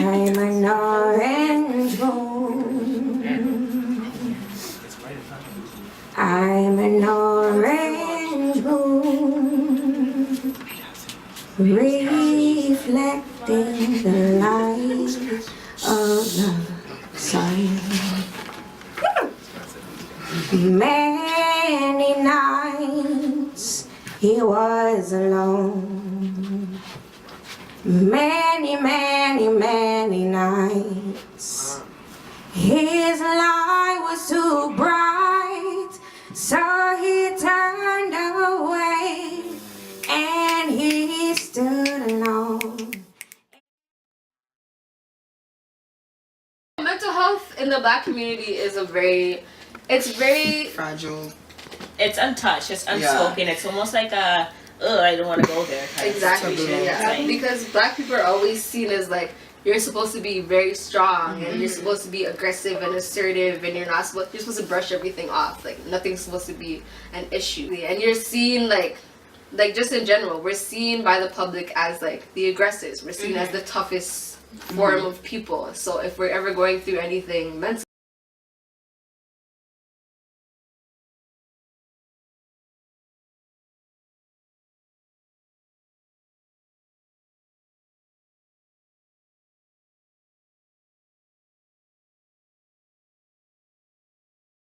I'm an orange moon. I'm an orange moon, reflecting the light of the sun. Many nights he was alone. Many, many, many nights. His light was too bright, so he turned away and he stood alone. Mental health in the Black community is it's very fragile. It's untouched. It's unspoken. Yeah. It's almost like a, I don't want to go there. Exactly. Yeah. Because Black people are always seen as like, you're supposed to be very strong and you're supposed to be aggressive and assertive and you're supposed to brush everything off. Like nothing's supposed to be an issue. And you're seen like just in general, we're seen by the public as like the aggressors. We're seen as the toughest form of people. So if we're ever going through anything mental,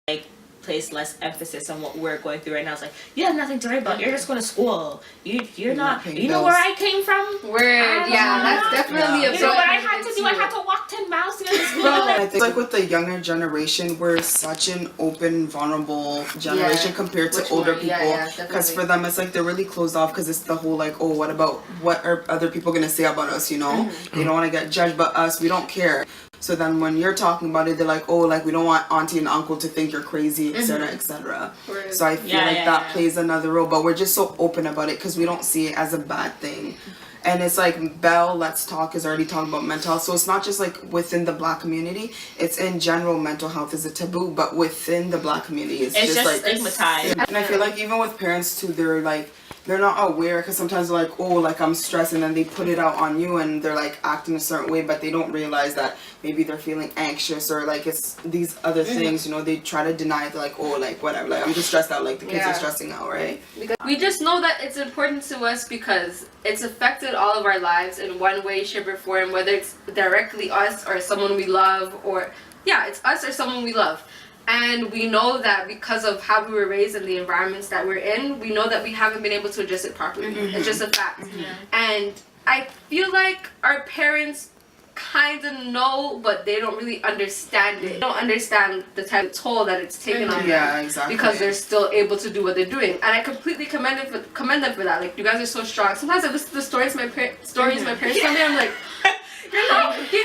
like place less emphasis on what we're going through right now. It's like, you have nothing to worry about. You're just going to school. You're not. You know where I came from? that's definitely a You know what I had to do? I had to walk 10 miles to get to school. I think like with the younger generation, we're such an open, vulnerable generation compared to older people. Because for them, it's like they're really closed off because it's the whole like, oh, what are other people going to say about us, you know? They don't want to get judged, but us, we don't care. So then when you're talking about it, they're like, oh, like we don't want auntie and uncle to think you're crazy, etc., etc. So I feel like that plays another role, but we're just so open about it because we don't see it as a bad thing. And it's like Belle Let's Talk is already talking about mental health. So it's not just like within the Black community, it's in general mental health is a taboo, but within the Black community it's just like stigmatized. And I feel like even with parents too, they're not aware because sometimes they're like, oh, like I'm stressed, and then they put it out on you and they're like acting a certain way, but they don't realize that maybe they're feeling anxious or like it's these other things, you know, they try to deny it. They're like, oh, like whatever, like I'm just stressed out, like the kids are stressing out, right? Because we just know that it's important to us because it's affected all of our lives in one way, shape, or form, whether it's directly us or someone we love, or it's us or someone we love. And we know that because of how we were raised and the environments that we're in, we know that we haven't been able to address it properly. It's just a fact. And I feel like our parents kind of know, but they don't really understand it. They don't understand the type of toll that it's taken on them. Because they're still able to do what they're doing. And I completely commend them for that. Like, you guys are so strong. Sometimes I listen to the stories my parents tell me, I'm like,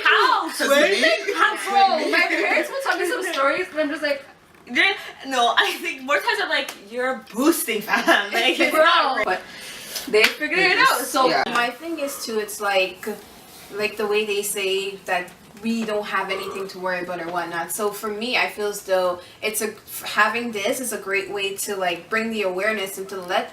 how? My parents will tell me some stories, and I'm just like, no, I think more times I'm like, you're boosting, fam. Like, it's bro, not but they figured it out. So my thing is too, it's like the way they say that we don't have anything to worry about or whatnot. So for me, I feel as though having this is a great way to like bring the awareness and to let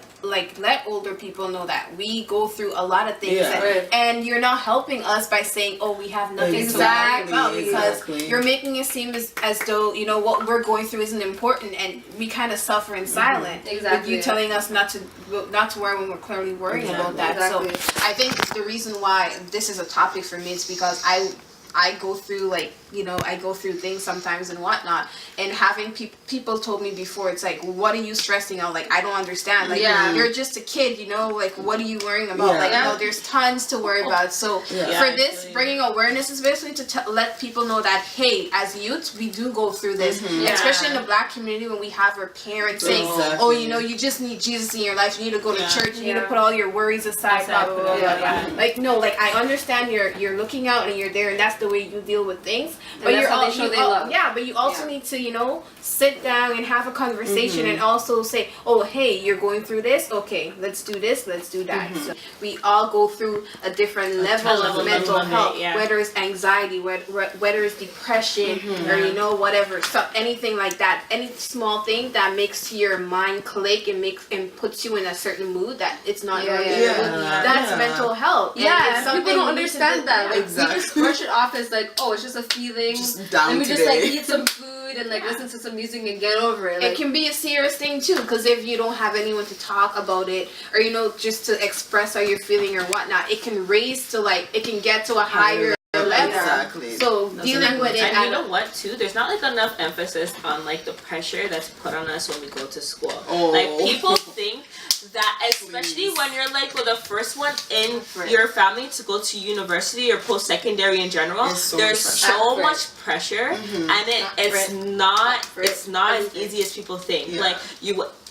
older people know that we go through a lot of things, and you're not helping us by saying, oh, we have nothing to worry about, because you're making it seem as though, you know, what we're going through isn't important, and we kind of suffer in silence. With you telling us not to worry when we're clearly worrying about that. So I think the reason why this is a topic for me is because I go through things sometimes and whatnot, and having people told me before, it's like, what are you stressing out? Like, I don't understand. Like, you're just a kid, you know, like, what are you worrying about? Like, you know, there's tons to worry about. So for this, bringing awareness is basically to let people know that, hey, as youths, we do go through this, especially in the Black community, when we have our parents saying, oh, you know, you just need Jesus in your life, you need to go to church, you need to put all your worries aside, blah, blah, blah, blah. Like, no, like, I understand you're looking out and you're there, and that's the way you deal with things, but you're also but you also need to, you know, sit down and have a conversation and also say, oh, hey, you're going through this, okay, let's do this, let's do that. So we all go through a different level of mental health, whether it's anxiety, whether it's depression, or, you know, whatever, so anything like that, any small thing that makes your mind click and puts you in a certain mood that it's not your mood, that's mental health. People don't understand that. Like, we just brush it off off as like, oh, it's just a feeling. Just down Let me today. just like eat some food and like listen to some music and get over it. Like, it can be a serious thing too, because if you don't have anyone to talk about it, or just to express how you're feeling or whatnot, it can raise to like, it can get to a higher level. Exactly. So dealing with it, and you know what too? There's not like enough emphasis on like the pressure that's put on us when we go to school. Oh. Like people think that, especially when you're like the first one in your family to go to university or post-secondary in general, there's so much pressure, and it's not as easy as people think. Yeah. Like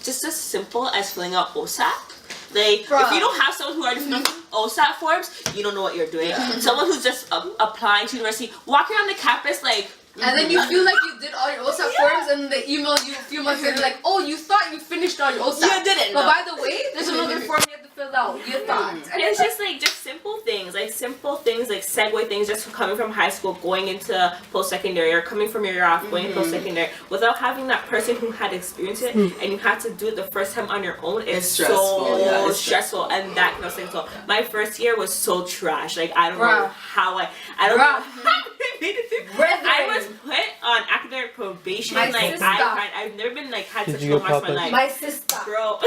just as simple as filling out OSAP. Like, if you don't have someone who already filled out OSAT forms, you don't know what you're doing. Someone who's just applying to university, walking on the campus like, and then you feel like you did all your OSAT forms, and they email you a few months later like, oh, you thought you finished all your OSAT. You didn't. But by the way, there's another form you have to fill out. You thought. And it's just like simple things like segue things, just coming from high school, going into post-secondary, or coming from your year off, going post-secondary, without having that person who had experienced it, and you had to do it the first time on your own. It's stressful. so stressful, and that kind of thing. So my first year was so trash. Like, I don't know how I don't know how I made it through. I was put on academic probation. My like sister. I've never been like had Did such you low get marks in my puppets? life. My sister. Girl.